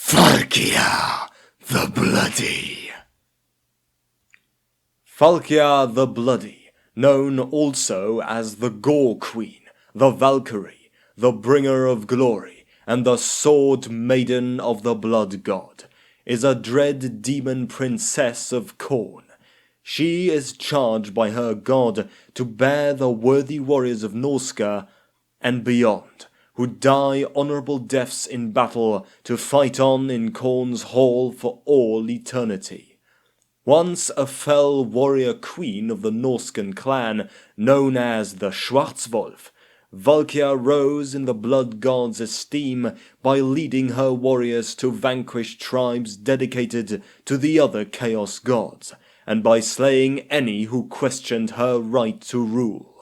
Falkia the Bloody. Falkia the Bloody, known also as the Gore Queen, the Valkyrie, the Bringer of Glory, and the Sword Maiden of the Blood God, is a dread demon princess of KHORNE. She is charged by her god to bear the worthy warriors of Norsca and beyond, who die honourable deaths in battle, to fight on in KHORNE's hall for all eternity. Once a fell warrior queen of the Norscan clan, known as the Schwarzwolf, Valkia rose in the blood god's esteem by leading her warriors to vanquish tribes dedicated to the other chaos gods, and by slaying any who questioned her right to rule.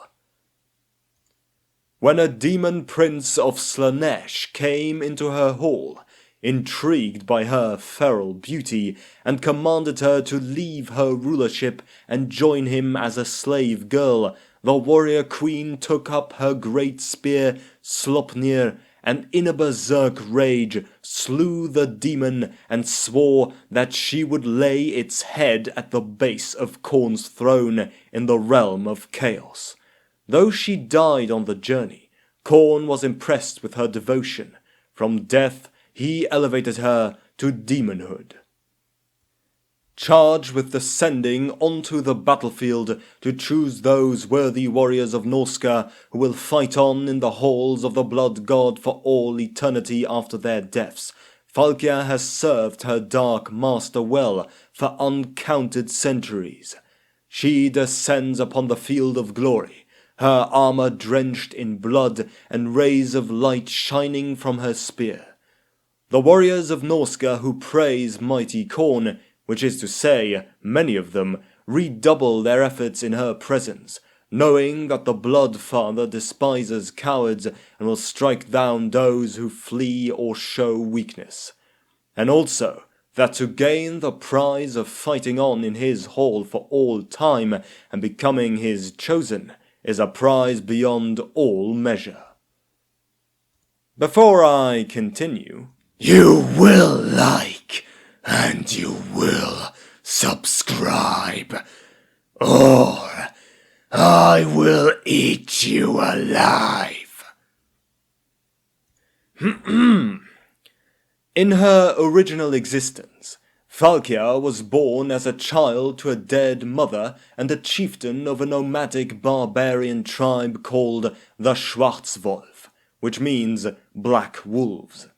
When a demon prince of Slaanesh came into her hall, intrigued by her feral beauty, and commanded her to leave her rulership and join him as a slave girl, the warrior queen took up her great spear, Slopnir, and in a berserk rage slew the demon and swore that she would lay its head at the base of KHORNE's throne in the realm of chaos. Though she died on the journey, KHORNE was impressed with her devotion. From death he elevated her to demonhood. Charged with descending onto the battlefield to choose those worthy warriors of Norsca who will fight on in the halls of the blood god for all eternity after their deaths, Falkia has served her dark master well for uncounted centuries. She descends upon the field of glory, her armour drenched in blood and rays of light shining from her spear. The warriors of Norsca who praise mighty KHORNE, which is to say, many of them, redouble their efforts in her presence, knowing that the Blood Father despises cowards and will strike down those who flee or show weakness. And also, that to gain the prize of fighting on in his hall for all time and becoming his chosen is a prize beyond all measure. Before I continue, you will like and you will subscribe, or I will eat you alive. In her original existence, Falkia was born as a child to a dead mother and a chieftain of a nomadic barbarian tribe called the Schwarzwolf, which means black wolves.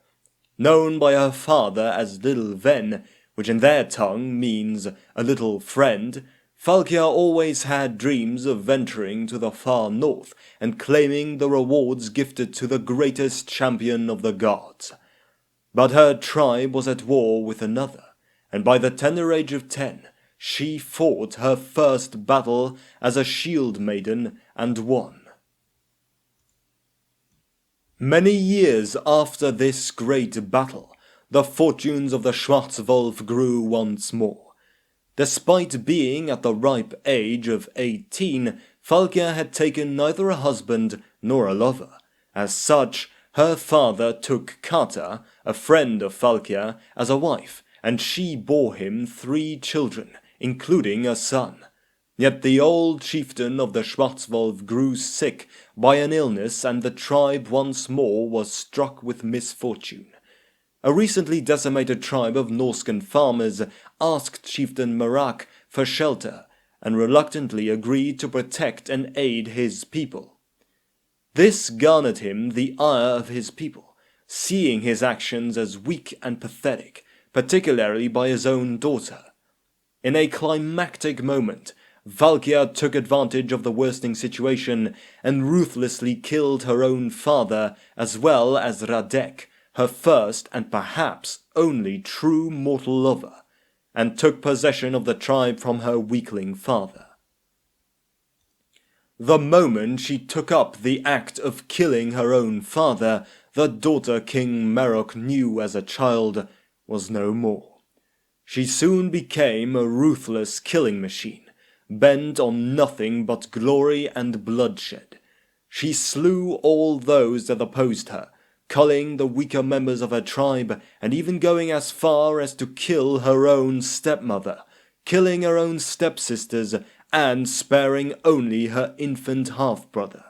Known by her father as Little Ven, which in their tongue means a little friend, Falkia always had dreams of venturing to the far north and claiming the rewards gifted to the greatest champion of the gods. But her tribe was at war with another, and by the tender age of 10, she fought her first battle as a shield maiden and won. Many years after this great battle, the fortunes of the Schwarzwolf grew once more. Despite being at the ripe age of 18, Falkia had taken neither a husband nor a lover. As such, her father took Kata, a friend of Falkia, as a wife, and she bore him 3 children, including a son. Yet the old chieftain of the Schwarzwolf grew sick by an illness, and the tribe once more was struck with misfortune. A recently decimated tribe of Norscan farmers asked Chieftain Marak for shelter, and reluctantly agreed to protect and aid his people. This garnered him the ire of his people, seeing his actions as weak and pathetic, particularly by his own daughter. In a climactic moment, Valkia took advantage of the worsening situation and ruthlessly killed her own father as well as Radek, her first and perhaps only true mortal lover, and took possession of the tribe from her weakling father. The moment she took up the act of killing her own father, the daughter King Marok knew as a child was no more. She soon became a ruthless killing machine, bent on nothing but glory and bloodshed. She slew all those that opposed her, culling the weaker members of her tribe, and even going as far as to kill her own stepmother, killing her own stepsisters, and sparing only her infant half-brother.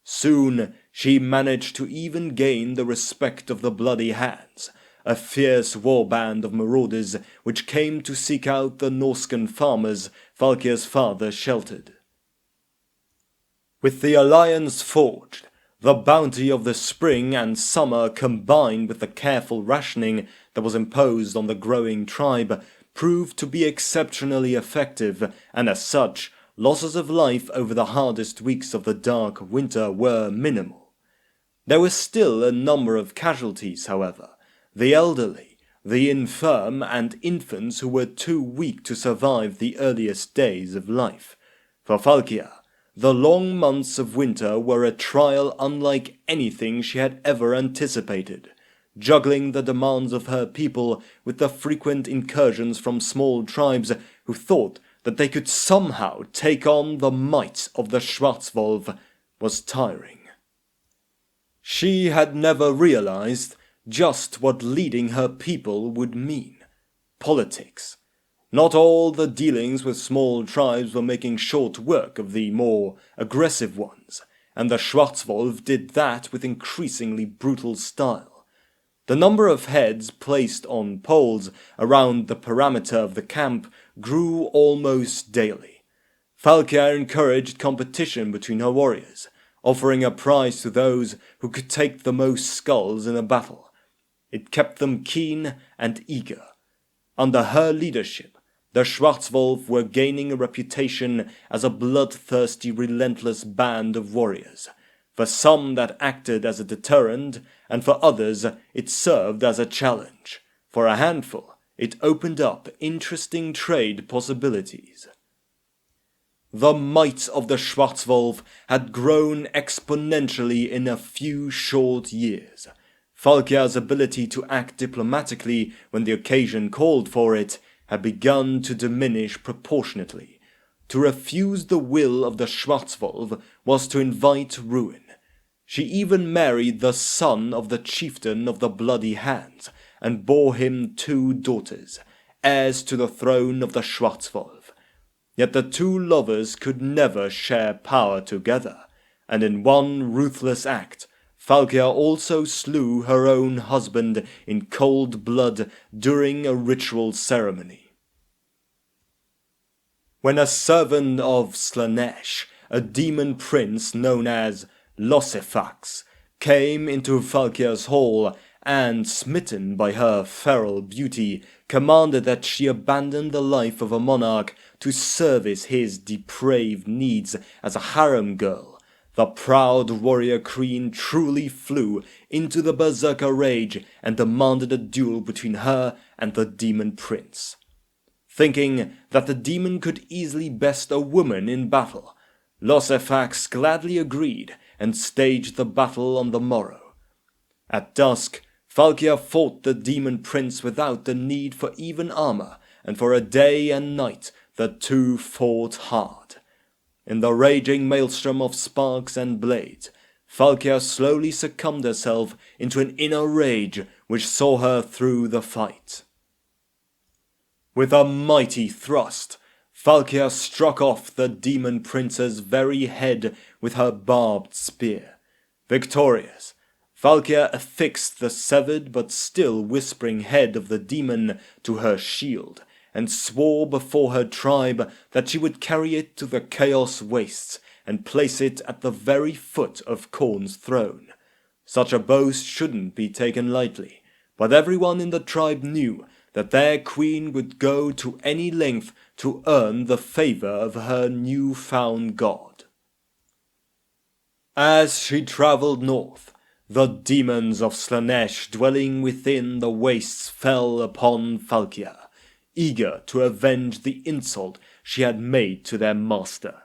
Soon she managed to even gain the respect of the Bloody Hands, a fierce warband of marauders which came to seek out the Norscan farmers Valkyr's father sheltered. With the alliance forged, the bounty of the spring and summer combined with the careful rationing that was imposed on the growing tribe proved to be exceptionally effective, and as such, losses of life over the hardest weeks of the dark winter were minimal. There were still a number of casualties, however, the elderly, the infirm, and infants who were too weak to survive the earliest days of life. For Valkyr, the long months of winter were a trial unlike anything she had ever anticipated, juggling the demands of her people with the frequent incursions from small tribes who thought that they could somehow take on the might of the Schwarzwolf was tiring. She had never realized just what leading her people would mean. Politics. Not all the dealings with small tribes were making short work of the more aggressive ones, and the Schwarzwolf did that with increasingly brutal style. The number of heads placed on poles around the perimeter of the camp grew almost daily. Valkyr encouraged competition between her warriors, offering a prize to those who could take the most skulls in a battle. It kept them keen and eager. Under her leadership, the Schwarzwolf were gaining a reputation as a bloodthirsty, relentless band of warriors. For some that acted as a deterrent, and for others it served as a challenge. For a handful, it opened up interesting trade possibilities. The might of the Schwarzwolf had grown exponentially in a few short years. Valkyr's ability to act diplomatically when the occasion called for it had begun to diminish proportionately. To refuse the will of the Schwarzwolf was to invite ruin. She even married the son of the chieftain of the Bloody Hands, and bore him 2 daughters, heirs to the throne of the Schwarzwolf. Yet the 2 lovers could never share power together, and in one ruthless act, Valkyr also slew her own husband in cold blood during a ritual ceremony. When a servant of Slaanesh, a demon prince known as Losephax, came into Valkyr's hall and, smitten by her feral beauty, commanded that she abandon the life of a monarch to service his depraved needs as a harem girl, the proud warrior queen truly flew into the berserker rage and demanded a duel between her and the demon prince. Thinking that the demon could easily best a woman in battle, Losephax gladly agreed and staged the battle on the morrow. At dusk, Valkyr fought the demon prince without the need for even armor, and for a day and night the 2 fought hard. In the raging maelstrom of sparks and blades, Valkyr slowly succumbed herself into an inner rage which saw her through the fight. With a mighty thrust, Valkyr struck off the demon prince's very head with her barbed spear. Victorious, Valkyr affixed the severed but still whispering head of the demon to her shield, and swore before her tribe that she would carry it to the Chaos Wastes and place it at the very foot of KHORNE's throne. Such a boast shouldn't be taken lightly, but everyone in the tribe knew that their queen would go to any length to earn the favor of her new-found god. As she traveled north, the demons of Slaanesh dwelling within the wastes fell upon Valkyr, eager to avenge the insult she had made to their master.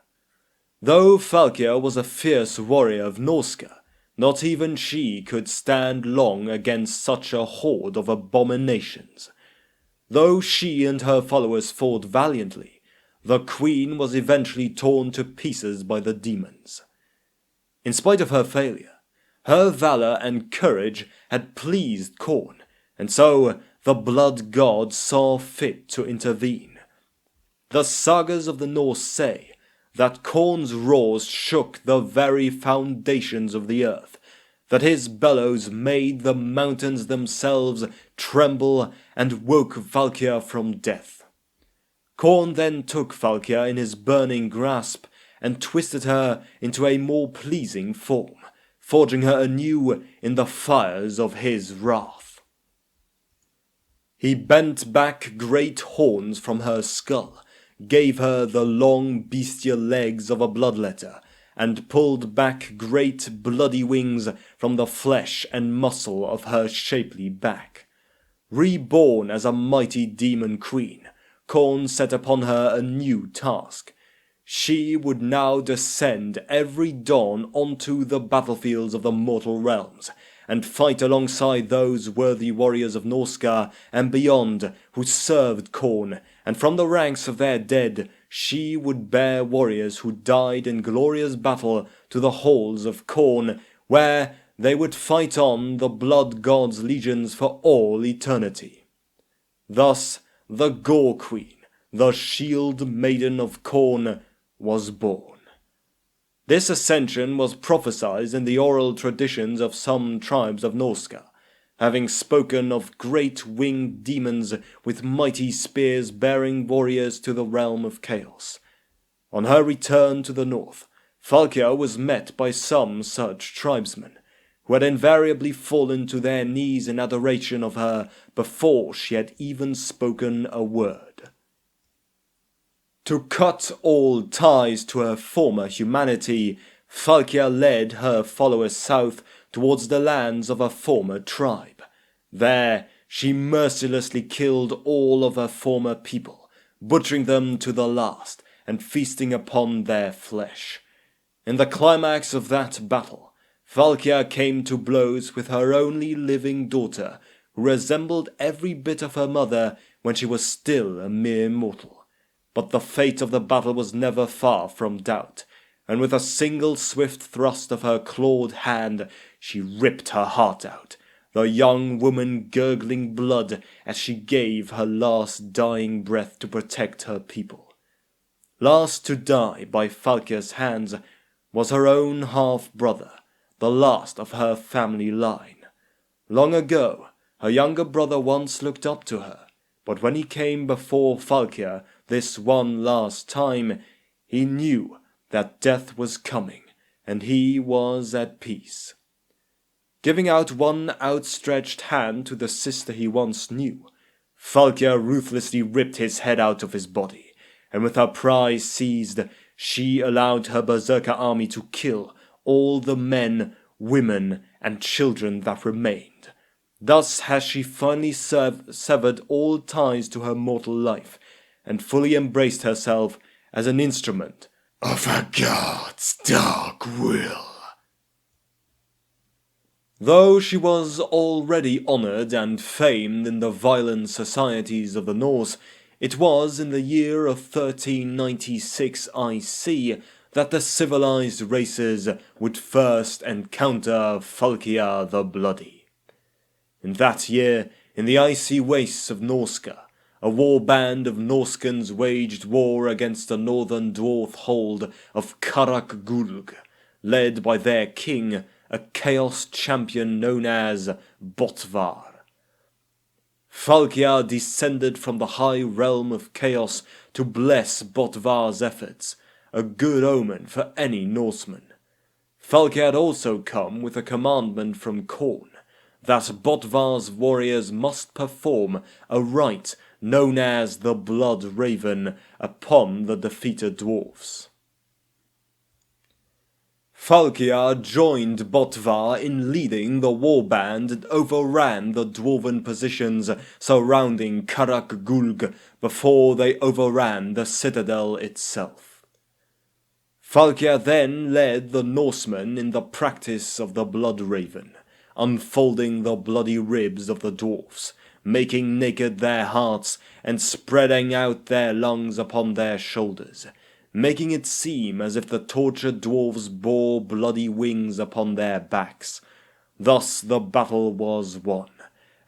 Though Valkyr was a fierce warrior of Norska, not even she could stand long against such a horde of abominations. Though she and her followers fought valiantly, the queen was eventually torn to pieces by the demons. In spite of her failure, Her valor and courage had pleased KHORNE, and so the blood god saw fit to intervene. The sagas of the Norse say that KHORNE's roars shook the very foundations of the earth, that his bellows made the mountains themselves tremble and woke Valkyr from death. KHORNE then took Valkyr in his burning grasp and twisted her into a more pleasing form, forging her anew in the fires of his wrath. He bent back great horns from her skull, gave her the long bestial legs of a bloodletter, and pulled back great bloody wings from the flesh and muscle of her shapely back. Reborn as a mighty demon queen, KHORNE set upon her a new task. She would now descend every dawn onto the battlefields of the mortal realms, and fight alongside those worthy warriors of Norsca and beyond who served KHORNE, and from the ranks of their dead she would bear warriors who died in glorious battle to the halls of KHORNE, where they would fight on the blood god's legions for all eternity. Thus the Gore Queen, the shield maiden of KHORNE, was born. This ascension was prophesied in the oral traditions of some tribes of Norsca, having spoken of great winged demons with mighty spears bearing warriors to the realm of chaos. On her return to the north, Valkyr was met by some such tribesmen, who had invariably fallen to their knees in adoration of her before she had even spoken a word. To cut all ties to her former humanity, Valkyr led her followers south towards the lands of her former tribe. There she mercilessly killed all of her former people, butchering them to the last and feasting upon their flesh. In the climax of that battle, Valkyr came to blows with her only living daughter, who resembled every bit of her mother when she was still a mere mortal. But the fate of the battle was never far from doubt, and with a single swift thrust of her clawed hand, she ripped her heart out, the young woman gurgling blood as she gave her last dying breath to protect her people. Last to die by Valkyr's hands was her own half-brother, the last of her family line. Long ago, her younger brother once looked up to her, but when he came before Valkyr this one last time, he knew that death was coming, and he was at peace. Giving out one outstretched hand to the sister he once knew, Valkyr ruthlessly ripped his head out of his body, and with her prize seized, she allowed her berserker army to kill all the men, women, and children that remained. Thus has she finally severed all ties to her mortal life, and fully embraced herself as an instrument of a god's dark will. Though she was already honoured and famed in the violent societies of the Norse, it was in the year of 1396 IC that the civilized races would first encounter Valkyr the Bloody. In that year, in the icy wastes of Norsca, a war band of Norskans waged war against the northern dwarf hold of Karak-Gulg, led by their king, a chaos champion known as Botvar. Valkyr descended from the high realm of chaos to bless Botvar's efforts, a good omen for any Norseman. Valkyr had also come with a commandment from KHORNE, that Botvar's warriors must perform a rite known as the Blood Raven upon the defeated dwarfs. Valkyr joined Botvar in leading the warband and overran the dwarven positions surrounding Karak-Gulg before they overran the citadel itself. Valkyr then led the Norsemen in the practice of the Blood Raven, unfolding the bloody ribs of the dwarfs, making naked their hearts, and spreading out their lungs upon their shoulders, making it seem as if the tortured dwarfs bore bloody wings upon their backs, Thus the battle was won,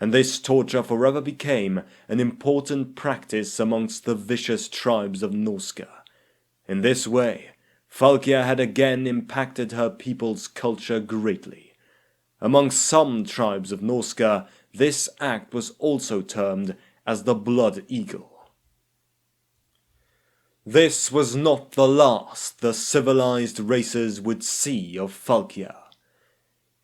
and this torture forever became an important practice amongst the vicious tribes of Norska. In this way, Falkia had again impacted her people's culture greatly. Among some tribes of Norska, this act was also termed as the Blood Eagle. This was not the last the civilized races would see of Falkia.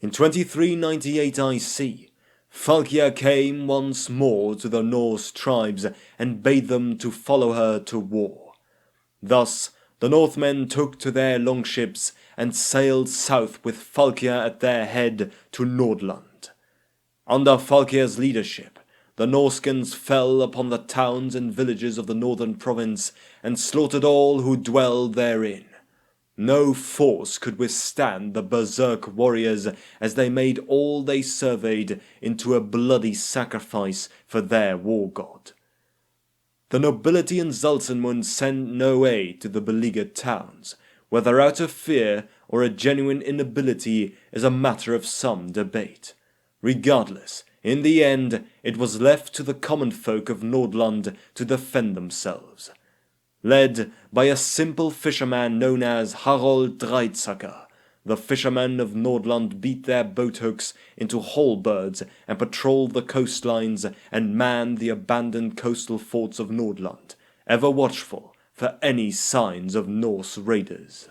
In 2398 IC, Falkia came once more to the Norse tribes and bade them to follow her to war. Thus, the Northmen took to their longships and sailed south with Falkia at their head to Nordland. Under Falkia's leadership, the Norskens fell upon the towns and villages of the northern province and slaughtered all who dwelled therein. No force could withstand the berserk warriors as they made all they surveyed into a bloody sacrifice for their war god. The nobility in Zaltzenmund sent no aid to the beleaguered towns, whether out of fear or a genuine inability is a matter of some debate. Regardless, in the end, it was left to the common folk of Nordland to defend themselves. Led by a simple fisherman known as Harald Dreitsacker, the fishermen of Nordland beat their boathooks into halberds and patrolled the coastlines and manned the abandoned coastal forts of Nordland, ever watchful for any signs of Norse raiders.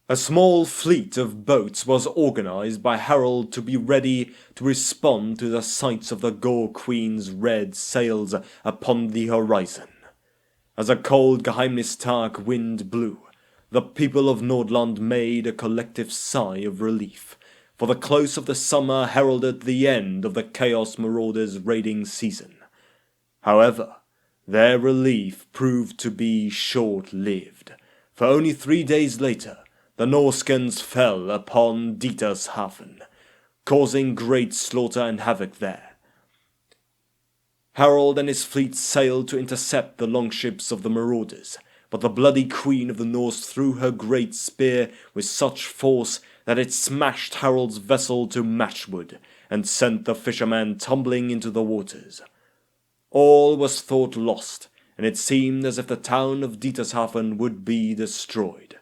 A small fleet of boats was organized by Harald to be ready to respond to the sights of the Gore Queen's red sails upon the horizon. As a cold Geheimnistag wind blew, the people of Nordland made a collective sigh of relief, for the close of the summer heralded the end of the Chaos Marauders' raiding season. However, their relief proved to be short-lived, for only 3 days later, the Norskens fell upon Dietershafen, causing great slaughter and havoc there. Harald and his fleet sailed to intercept the longships of the marauders, but the bloody queen of the Norse threw her great spear with such force that it smashed Harald's vessel to matchwood and sent the fisherman tumbling into the waters. All was thought lost, and it seemed as if the town of Dietershafen would be destroyed.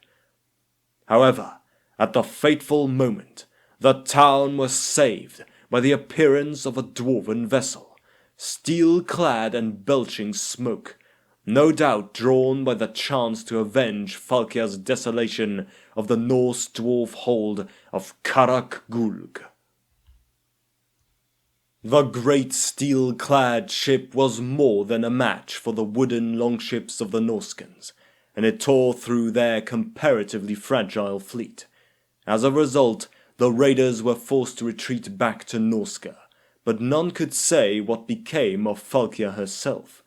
However, at the fateful moment, the town was saved by the appearance of a dwarven vessel, steel-clad and belching smoke, no doubt drawn by the chance to avenge Falkia's desolation of the Norse dwarf hold of Karak Gulg. The great steel-clad ship was more than a match for the wooden longships of the Norskens, and it tore through their comparatively fragile fleet. As a result, the raiders were forced to retreat back to Norska, but none could say what became of Falkia herself.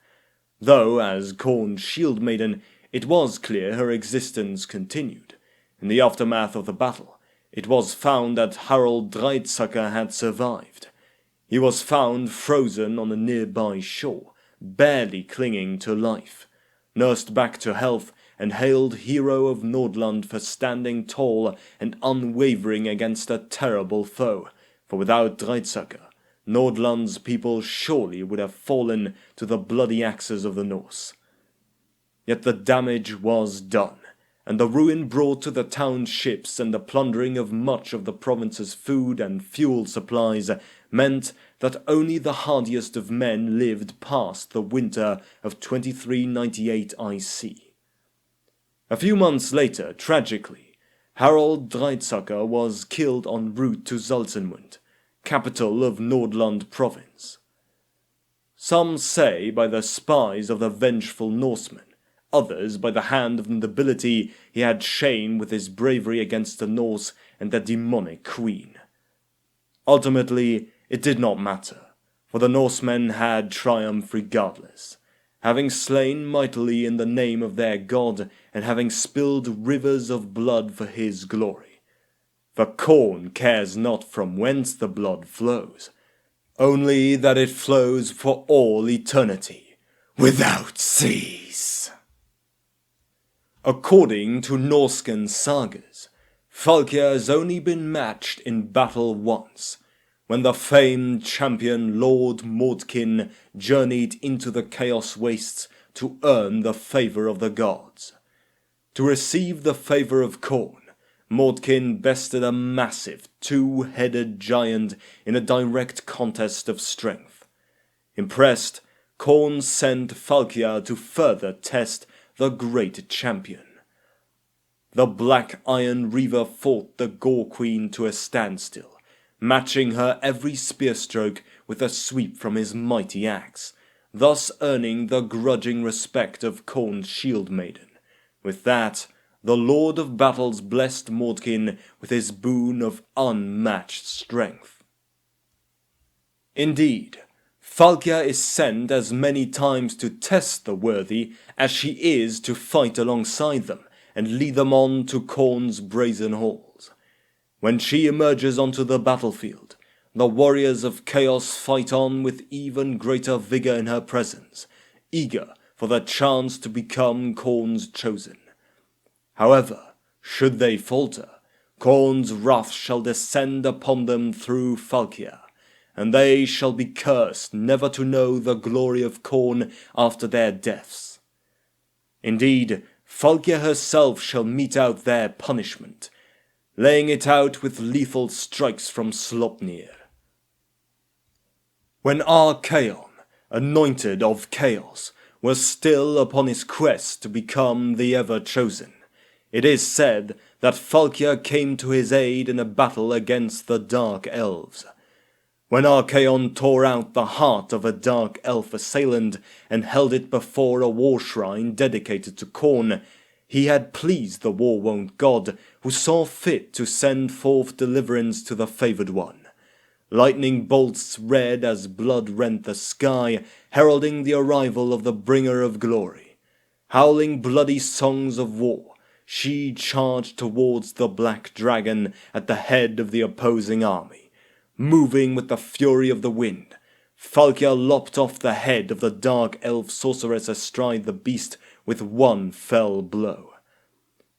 Though, as KHORNE's shield maiden, it was clear her existence continued. In the aftermath of the battle, it was found that Harald Dreitsacker had survived. He was found frozen on a nearby shore, barely clinging to life. Nursed back to health, and hailed hero of Nordland for standing tall and unwavering against a terrible foe, for without Dreitsacker, Nordland's people surely would have fallen to the bloody axes of the Norse. Yet the damage was done, and the ruin brought to the town's ships and the plundering of much of the province's food and fuel supplies meant that only the hardiest of men lived past the winter of 2398 IC. A few months later, tragically, Harald Dreitsacker was killed en route to Zaltzenmund, capital of Nordland province. Some say by the spies of the vengeful Norsemen, others by the hand of the nobility he had shamed with his bravery against the Norse and their demonic queen. Ultimately, it did not matter, for the Norsemen had triumphed regardless, having slain mightily in the name of their god and having spilled rivers of blood for his glory. For KHORNE cares not from whence the blood flows, only that it flows for all eternity, without cease. According to Norskan sagas, Falkia has only been matched in battle once, when the famed champion Lord Mordkin journeyed into the Chaos Wastes to earn the favour of the gods. To receive the favour of KHORNE, Mordkin bested a massive two-headed giant in a direct contest of strength. Impressed, KHORNE sent Falkia to further test the great champion. The Black Iron Reaver fought the Gore Queen to a standstill, matching her every spear stroke with a sweep from his mighty axe, thus earning the grudging respect of KHORNE's Shield Maiden. With that, the Lord of Battles blessed Mordkin with his boon of unmatched strength. Indeed, Falkia is sent as many times to test the worthy as she is to fight alongside them and lead them on to KHORNE's brazen halls. When she emerges onto the battlefield, the warriors of chaos fight on with even greater vigor in her presence, eager for the chance to become KHORNE's chosen. However, should they falter, KHORNE's wrath shall descend upon them through Falkia, and they shall be cursed never to know the glory of KHORNE after their deaths. Indeed, Falkia herself shall mete out their punishment, laying it out with lethal strikes from Sleipnir. When Archaon, anointed of chaos, was still upon his quest to become the ever-chosen, it is said that Falkia came to his aid in a battle against the Dark Elves. When Archaon tore out the heart of a Dark Elf assailant and held it before a war shrine dedicated to KHORNE, he had pleased the war-wont god, who saw fit to send forth deliverance to the favoured one. Lightning bolts red as blood rent the sky, heralding the arrival of the bringer of glory. Howling bloody songs of war, she charged towards the black dragon at the head of the opposing army. Moving with the fury of the wind, Falkia lopped off the head of the Dark Elf sorceress astride the beast with one fell blow.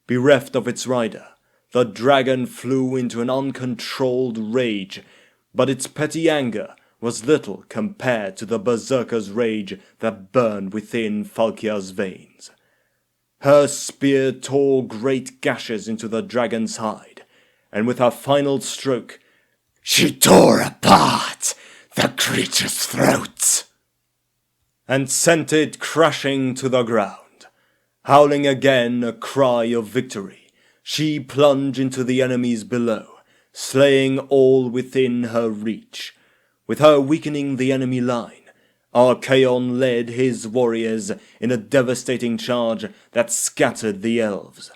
Bereft of its rider, the dragon flew into an uncontrolled rage, but its petty anger was little compared to the berserker's rage that burned within Falkia's veins. Her spear tore great gashes into the dragon's hide, and with her final stroke, she tore apart the creature's throat and sent it crashing to the ground. Howling again a cry of victory, she plunged into the enemies below, slaying all within her reach. With her weakening the enemy line, Archaon led his warriors in a devastating charge that scattered the elves.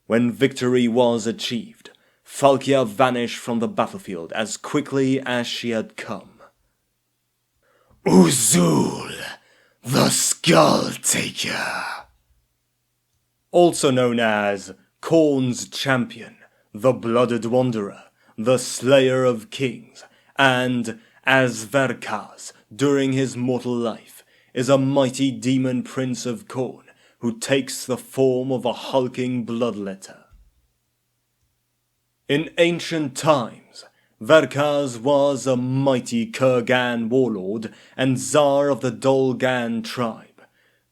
When victory was achieved, Falkia vanished from the battlefield as quickly as she had come. Uzul, the Skull Taker. Also known as KHORNE's champion, the Blooded Wanderer, the Slayer of Kings, and as Verkaz during his mortal life, is a mighty demon prince of KHORNE who takes the form of a hulking bloodletter. In ancient times, Verkaz was a mighty Kurgan warlord and Tsar of the Dolgan tribe.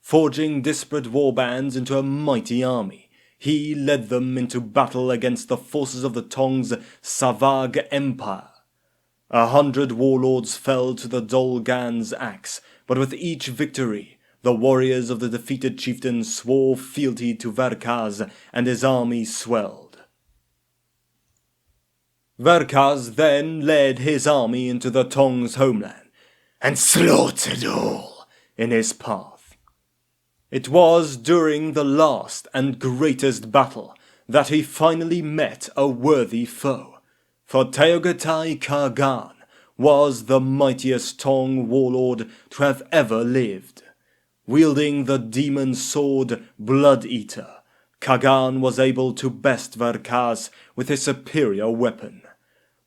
Forging disparate warbands into a mighty army, he led them into battle against the forces of the Tong's Savag Empire. 100 warlords fell to the Dolgan's axe, but with each victory, the warriors of the defeated chieftain swore fealty to Verkaz, and his army swelled. Verkaz then led his army into the Tong's homeland, and slaughtered all in his path. It was during the last and greatest battle that he finally met a worthy foe, for Teogetai Kagan was the mightiest Tong warlord to have ever lived. Wielding the demon sword Blood Eater, Kagan was able to best Verkaz with his superior weapon.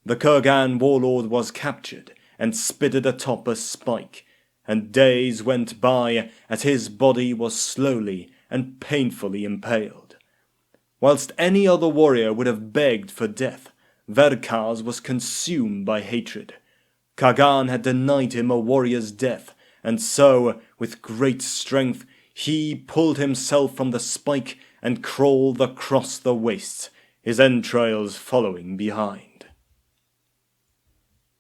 The Kurgan warlord was captured and spitted atop a spike, and days went by as his body was slowly and painfully impaled. Whilst any other warrior would have begged for death, Verkaz was consumed by hatred. Kagan had denied him a warrior's death, and so, with great strength, he pulled himself from the spike and crawled across the wastes, his entrails following behind.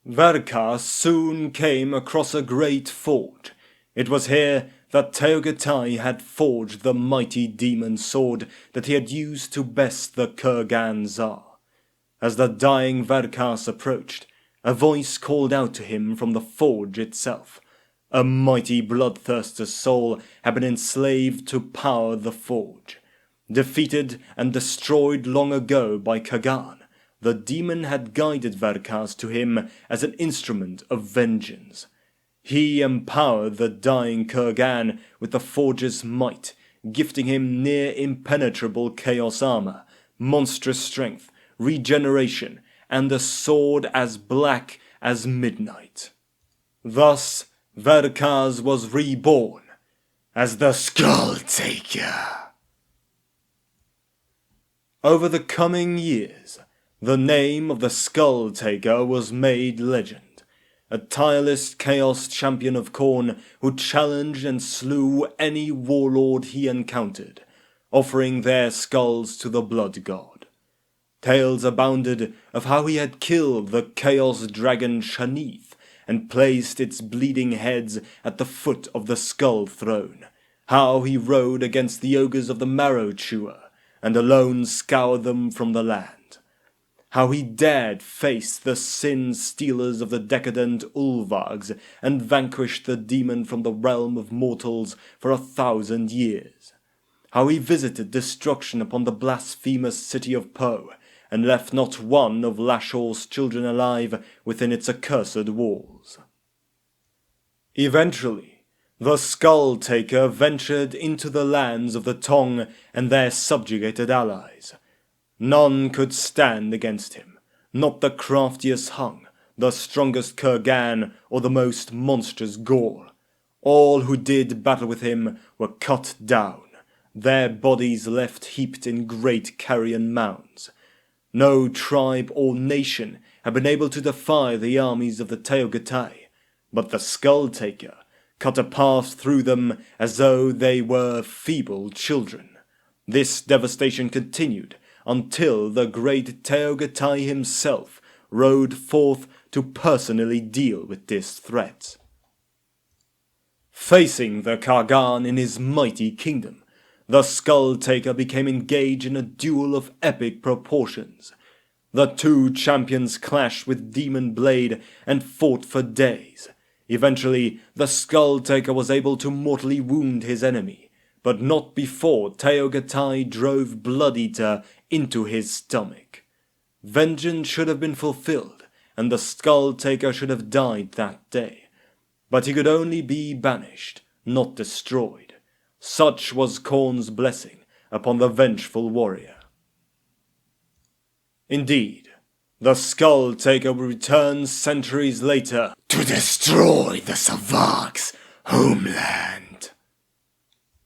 Verkaz soon came across a great forge. It was here that Teogetai had forged the mighty demon sword that he had used to best the Kurgan Tsar. As the dying Verkaz approached, a voice called out to him from the forge itself. A mighty bloodthirsty soul had been enslaved to power the forge. Defeated and destroyed long ago by Kagan, the demon had guided Verkaz to him as an instrument of vengeance. He empowered the dying Kurgan with the forge's might, gifting him near impenetrable chaos armor, monstrous strength, regeneration, and a sword as black as midnight. Thus, Verkaz was reborn as the Skull Taker. Over the coming years, the name of the Skull Taker was made legend. A tireless chaos champion of KHORNE who challenged and slew any warlord he encountered, offering their skulls to the blood god. Tales abounded of how he had killed the chaos dragon Shanith and placed its bleeding heads at the foot of the skull throne, how he rode against the ogres of the Marrow Chewer and alone scoured them from the land. How he dared face the sin-stealers of the decadent Ulvargs and vanquished the demon from the realm of mortals for 1,000 years. How he visited destruction upon the blasphemous city of Po, and left not one of Lashor's children alive within its accursed walls. Eventually, the Skull Taker ventured into the lands of the Tong and their subjugated allies. None could stand against him, not the craftiest Hung, the strongest Kurgan, or the most monstrous Gaul. All who did battle with him were cut down, their bodies left heaped in great carrion mounds. No tribe or nation had been able to defy the armies of the Teogetai, but the Skull Taker cut a path through them as though they were feeble children. This devastation continued until the great Teogetai himself rode forth to personally deal with this threat. Facing the Kagan in his mighty kingdom, the Skull Taker became engaged in a duel of epic proportions. The two champions clashed with Demon Blade and fought for days. Eventually, the Skull Taker was able to mortally wound his enemy, but not before Teogetai drove Blood Eater into his stomach. Vengeance should have been fulfilled, and the Skull Taker should have died that day. But he could only be banished, not destroyed. Such was KHORNE's blessing upon the vengeful warrior. Indeed, the Skull Taker would return centuries later to destroy the Savag's homeland,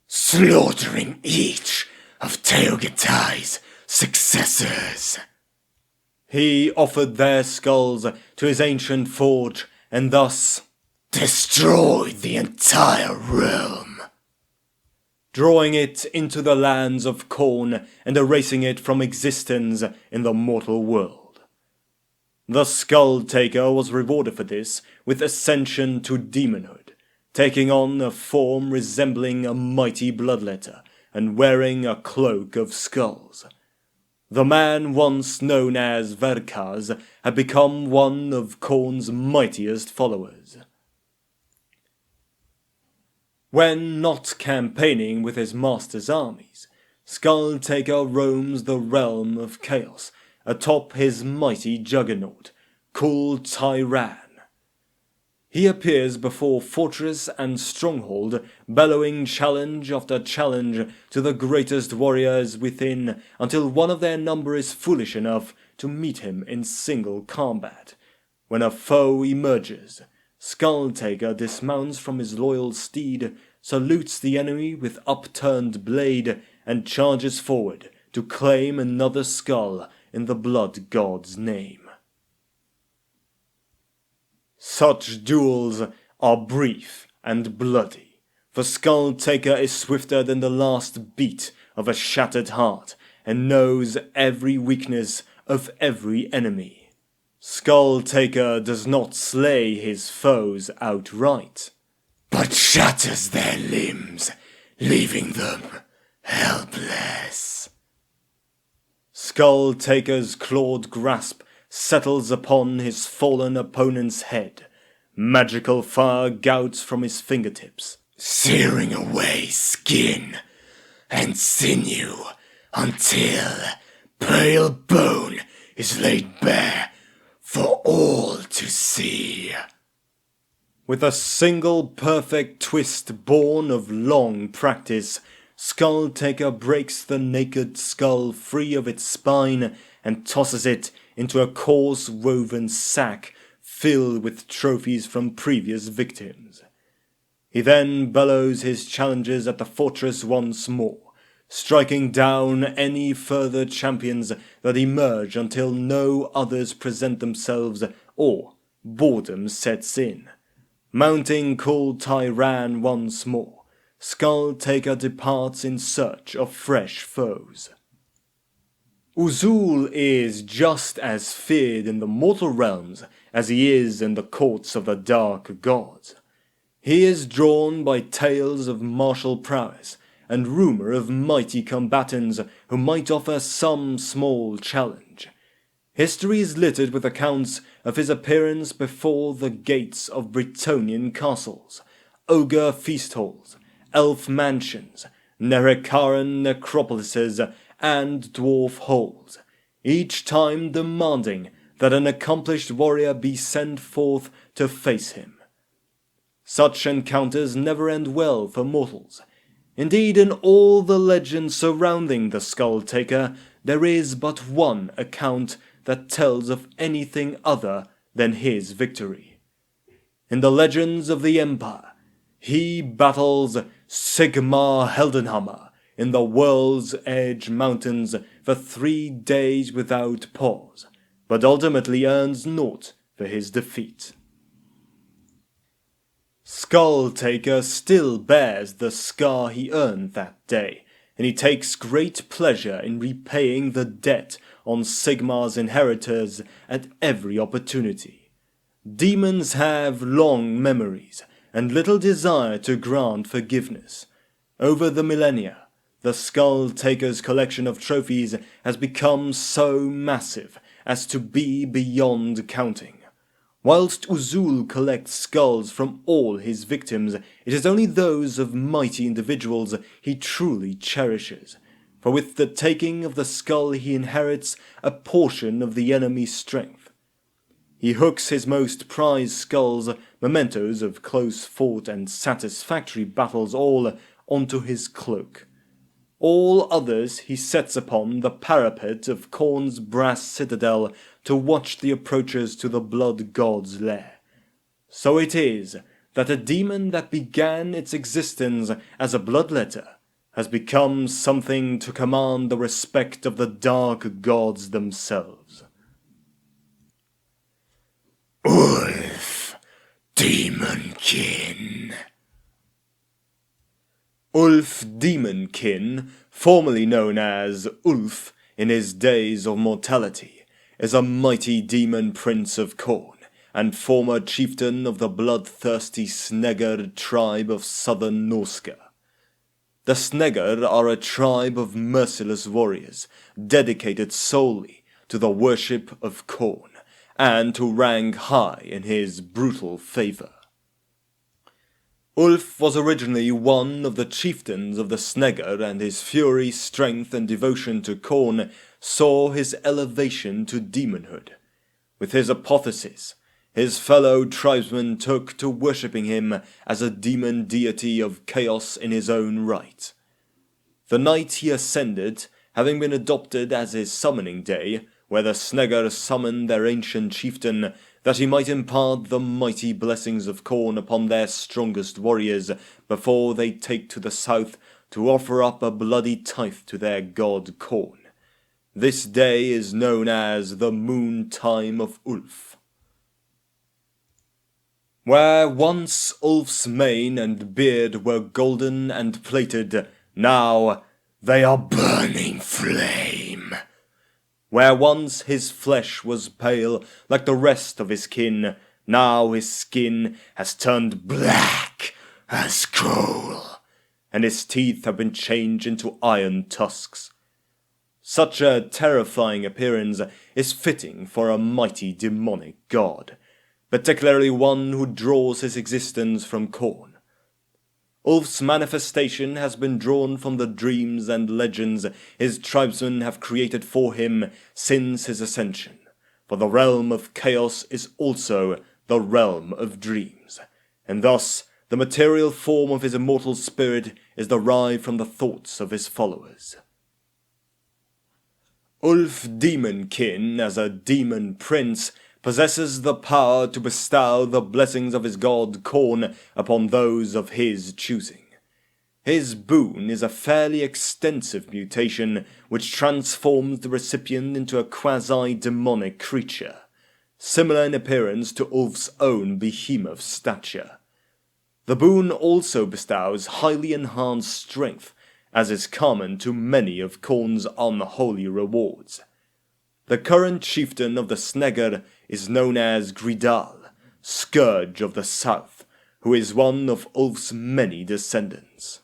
slaughtering each of Teogetai's successors. He offered their skulls to his ancient forge and thus destroyed the entire realm, drawing it into the lands of KHORNE and erasing it from existence in the mortal world. The Skull Taker was rewarded for this with ascension to demonhood, taking on a form resembling a mighty bloodletter and wearing a cloak of skulls. The man once known as Verkaz had become one of KHORNE's mightiest followers. When not campaigning with his master's armies, Skull Taker roams the realm of chaos atop his mighty juggernaut, called Tyran. He appears before fortress and stronghold, bellowing challenge after challenge to the greatest warriors within, until one of their number is foolish enough to meet him in single combat. When a foe emerges, Skull Taker dismounts from his loyal steed, salutes the enemy with upturned blade, and charges forward to claim another skull in the blood god's name. Such duels are brief and bloody, for Skull Taker is swifter than the last beat of a shattered heart, and knows every weakness of every enemy. Skull Taker does not slay his foes outright, but shatters their limbs, leaving them helpless. Skull Taker's clawed grasp settles upon his fallen opponent's head. Magical fire gouts from his fingertips, searing away skin and sinew until pale bone is laid bare for all to see. With a single perfect twist born of long practice, Skull Taker breaks the naked skull free of its spine and tosses it into a coarse woven sack filled with trophies from previous victims. He then bellows his challenges at the fortress once more, striking down any further champions that emerge until no others present themselves or boredom sets in. Mounting Kul Tiran once more, Skull Taker departs in search of fresh foes. Uzul is just as feared in the mortal realms as he is in the courts of the dark gods. He is drawn by tales of martial prowess and rumour of mighty combatants who might offer some small challenge. History is littered with accounts of his appearance before the gates of Bretonnian castles, ogre feast halls, elf mansions, Nerekaran necropolises, and dwarf halls, each time demanding that an accomplished warrior be sent forth to face him. Such encounters never end well for mortals. Indeed, in all the legends surrounding the Skull Taker, there is but one account that tells of anything other than his victory. In the legends of the Empire, he battles Sigmar Heldenhammer in the World's Edge Mountains for 3 days without pause, but ultimately earns naught for his defeat. Skull Taker still bears the scar he earned that day, and he takes great pleasure in repaying the debt on Sigmar's inheritors at every opportunity. Demons have long memories and little desire to grant forgiveness. Over the millennia, the Skull Taker's collection of trophies has become so massive as to be beyond counting. Whilst Uzul collects skulls from all his victims, it is only those of mighty individuals he truly cherishes, for with the taking of the skull he inherits a portion of the enemy's strength. He hooks his most prized skulls, mementos of close fought and satisfactory battles all, onto his cloak. All others he sets upon the parapet of KHORNE's brass citadel to watch the approaches to the blood god's lair. So it is that a demon that began its existence as a bloodletter has become something to command the respect of the dark gods themselves. Ulf, Demonkin. Ulf Demonkin, formerly known as Ulf in his days of mortality, is a mighty demon prince of KHORNE, and former chieftain of the bloodthirsty Sneggar tribe of southern Norska. The Sneggar are a tribe of merciless warriors, dedicated solely to the worship of KHORNE, and to rank high in his brutal favour. Ulf was originally one of the chieftains of the Sneggar, and his fury, strength, and devotion to KHORNE saw his elevation to demonhood. With his apotheosis, his fellow tribesmen took to worshipping him as a demon deity of chaos in his own right. The night he ascended, having been adopted as his summoning day, where the Sneggar summoned their ancient chieftain, that he might impart the mighty blessings of KHORNE upon their strongest warriors before they take to the south to offer up a bloody tithe to their god KHORNE. This day is known as the moon time of Ulf. Where once Ulf's mane and beard were golden and plated, now they are burning flame. Where once his flesh was pale like the rest of his kin, now his skin has turned black as coal, and his teeth have been changed into iron tusks. Such a terrifying appearance is fitting for a mighty demonic god, particularly one who draws his existence from KHORNE. Ulf's manifestation has been drawn from the dreams and legends his tribesmen have created for him since his ascension, for the realm of chaos is also the realm of dreams, and thus the material form of his immortal spirit is derived from the thoughts of his followers. Ulf Demonkin, as a demon prince, possesses the power to bestow the blessings of his god KHORNE upon those of his choosing. His boon is a fairly extensive mutation which transforms the recipient into a quasi-demonic creature, similar in appearance to Ulf's own behemoth stature. The boon also bestows highly enhanced strength, as is common to many of KHORNE's unholy rewards. The current chieftain of the Snegr is known as Gridal, Scourge of the South, who is one of Ulf's many descendants.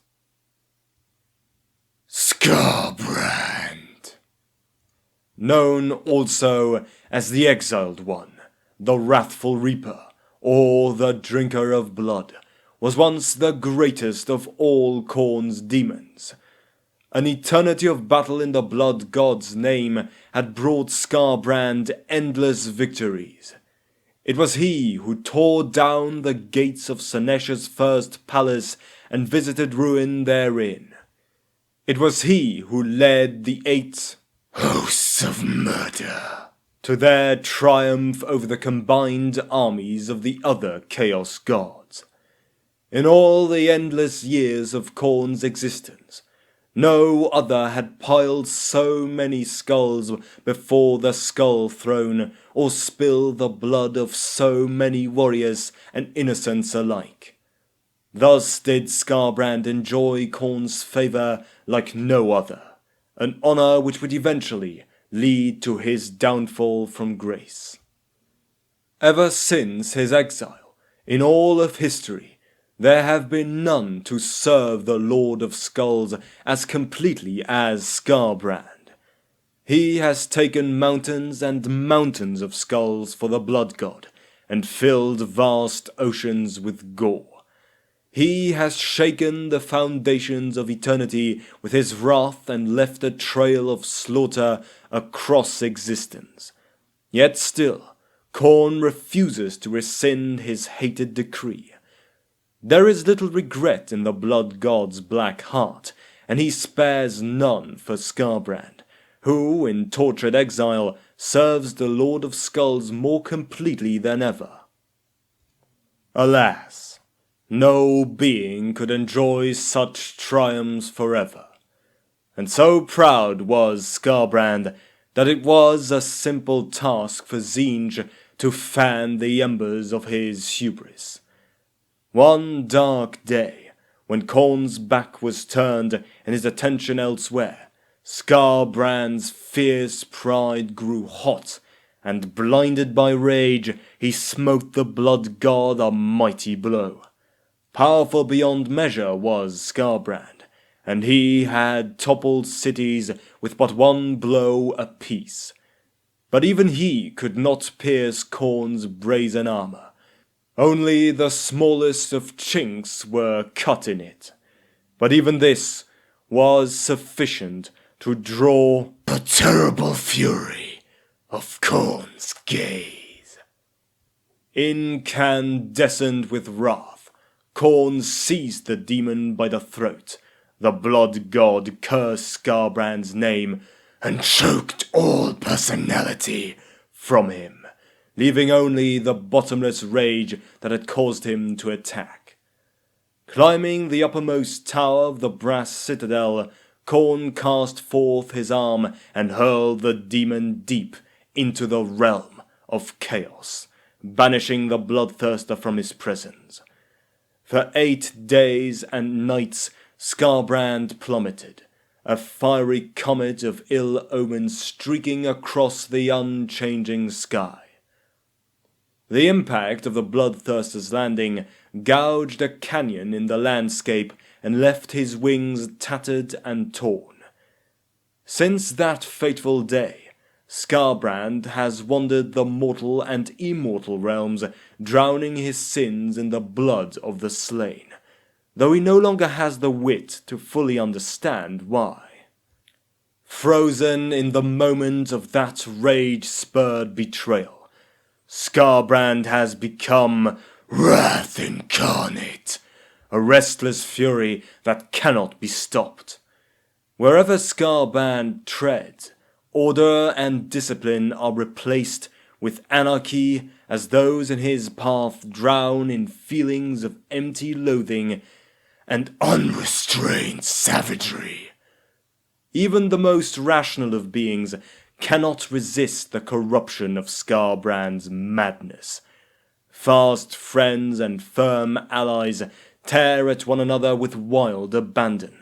Skarbrand. Known also as the Exiled One, the Wrathful Reaper, or the Drinker of Blood, was once the greatest of all KHORNE's demons. An eternity of battle in the blood god's name had brought Skarbrand endless victories. It was he who tore down the gates of Sanesh's first palace and visited ruin therein. It was he who led the 8 Hosts of murder to their triumph over the combined armies of the other Chaos gods. In all the endless years of KHORNE's existence, no other had piled so many skulls before the skull throne, or spilled the blood of so many warriors and innocents alike. Thus did Skarbrand enjoy KHORNE's favour like no other, an honour which would eventually lead to his downfall from grace. Ever since his exile, in all of history, there have been none to serve the Lord of Skulls as completely as Skarbrand. He has taken mountains and mountains of skulls for the blood god, and filled vast oceans with gore. He has shaken the foundations of eternity with his wrath and left a trail of slaughter across existence. Yet still, KHORNE refuses to rescind his hated decree. There is little regret in the blood god's black heart, and he spares none for Skarbrand, who, in tortured exile, serves the Lord of Skulls more completely than ever. Alas, no being could enjoy such triumphs forever, and so proud was Skarbrand that it was a simple task for Tzeentch to fan the embers of his hubris. One dark day, when KHORNE's back was turned and his attention elsewhere, Skarbrand's fierce pride grew hot, and blinded by rage, he smote the blood god a mighty blow. Powerful beyond measure was Skarbrand, and he had toppled cities with but one blow apiece. But even he could not pierce KHORNE's brazen armor. Only the smallest of chinks were cut in it. But even this was sufficient to draw the terrible fury of KHORNE's gaze. Incandescent with wrath, KHORNE seized the demon by the throat. The blood god cursed Skarbrand's name and choked all personality from him, leaving only the bottomless rage that had caused him to attack. Climbing the uppermost tower of the brass citadel, KHORNE cast forth his arm and hurled the demon deep into the realm of chaos, banishing the bloodthirster from his presence. For 8 days and nights Skarbrand plummeted, a fiery comet of ill omen streaking across the unchanging sky. The impact of the bloodthirster's landing gouged a canyon in the landscape and left his wings tattered and torn. Since that fateful day, Skarbrand has wandered the mortal and immortal realms, drowning his sins in the blood of the slain, though he no longer has the wit to fully understand why. Frozen in the moment of that rage-spurred betrayal, Skarbrand has become Wrath incarnate. a restless fury that cannot be stopped. Wherever Skarbrand treads, order and discipline are replaced with anarchy, as those in his path drown in feelings of empty loathing and Unrestrained savagery. even the most rational of beings cannot resist the corruption of Skarbrand's madness. Fast friends and firm allies tear at one another with wild abandon.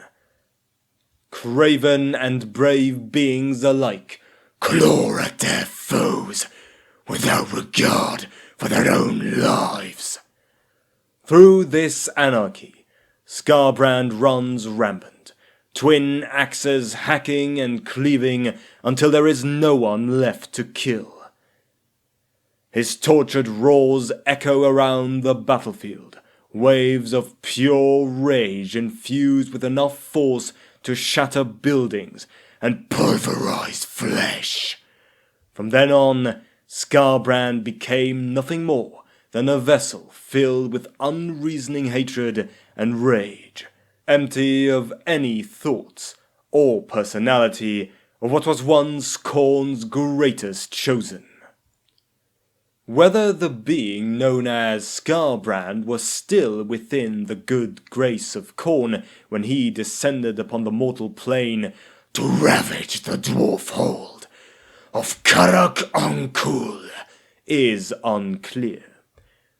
Craven and brave beings alike Claw at their foes without regard for their own lives. Through this anarchy, Skarbrand runs rampant, twin axes hacking and cleaving until there is no one left to kill. His tortured roars echo around the battlefield, waves of pure rage infused with enough force to shatter buildings and Pulverized flesh. From then on, Skarbrand became nothing more than a vessel filled with unreasoning hatred and rage, empty of any thoughts or personality of what was once KHORNE's greatest chosen. Whether the being known as Skarbrand was still within the good grace of KHORNE when he descended upon the mortal plane To ravage the dwarf hold of Karak-Ankul is unclear.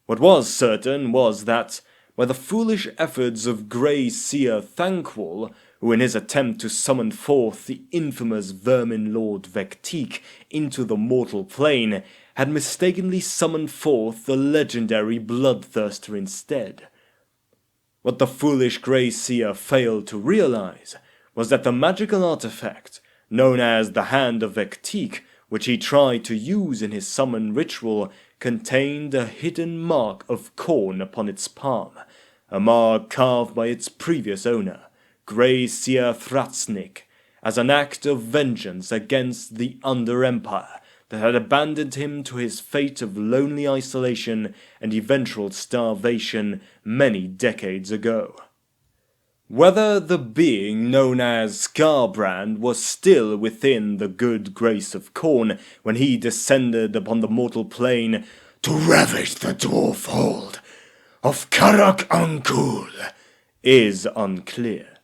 What was certain was that, by the foolish efforts of Grey Seer Thanquol, who in his attempt to summon forth the infamous vermin lord Vectique into the mortal plane, had mistakenly summoned forth the legendary Bloodthirster instead. What the foolish Grey Seer failed to realize was that the magical artifact, known as the Hand of Vectique, which he tried to use in his summon ritual, contained a hidden mark of KHORNE upon its palm, a mark carved by its previous owner, Grey Seer Thratsnik, as an act of vengeance against the Under-Empire that had abandoned him to his fate of lonely isolation and eventual starvation many decades ago. Whether the being known as Skarbrand was still within the good grace of KHORNE when he descended upon the mortal plane To ravage the dwarf hold of Karak-Ankul is unclear.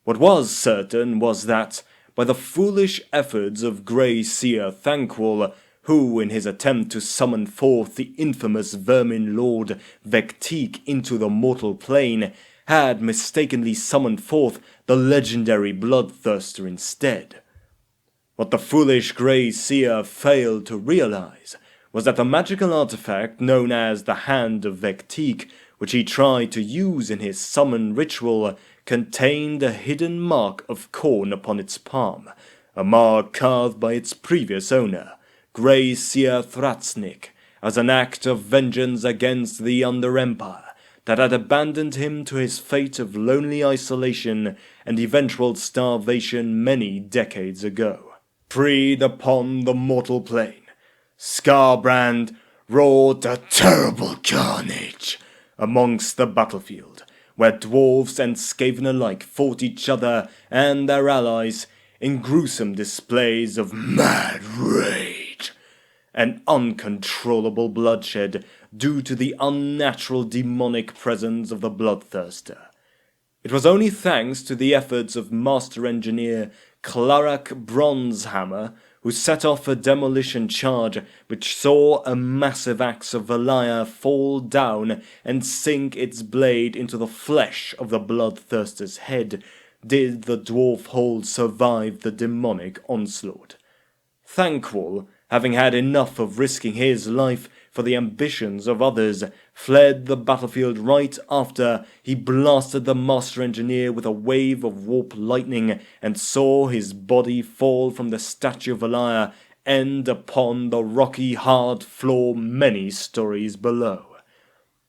What was certain was that, by the foolish efforts of Grey Seer Thanquol, who, in his attempt to summon forth the infamous vermin lord Vectique into the mortal plane, had mistakenly summoned forth the legendary Bloodthirster instead. What the foolish Grey Seer failed to realize was that the magical artifact known as the Hand of Vectique, which he tried to use in his summon ritual, contained a hidden mark of KHORNE upon its palm, a mark carved by its previous owner, Grey Seer Thratsnik, as an act of vengeance against the Under-Empire that had abandoned him to his fate of lonely isolation and eventual starvation many decades ago. Freed upon the mortal plane, Skarbrand wrought a Terrible carnage amongst the battlefield, where dwarves and Skaven alike fought each other and their allies in gruesome displays of mad rage and uncontrollable bloodshed due to the unnatural demonic presence of the Bloodthirster. It was only thanks to the efforts of Master Engineer Clarak Bronzehammer, who set off a demolition charge which saw a massive axe of Valia fall down and sink its blade into the flesh of the bloodthirster's head, did the dwarf hold survive the demonic onslaught. Thanquol, having had enough of risking his life for the ambitions of others, fled the battlefield right after he blasted the Master Engineer with a wave of warp lightning and saw his body fall from the Statue of Valia end upon the rocky hard floor many stories below.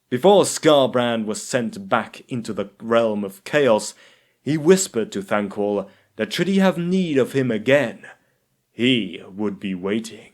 Before Skarbrand was sent back into the realm of chaos, he whispered to Thanquol that should he have need of him again, he would be waiting.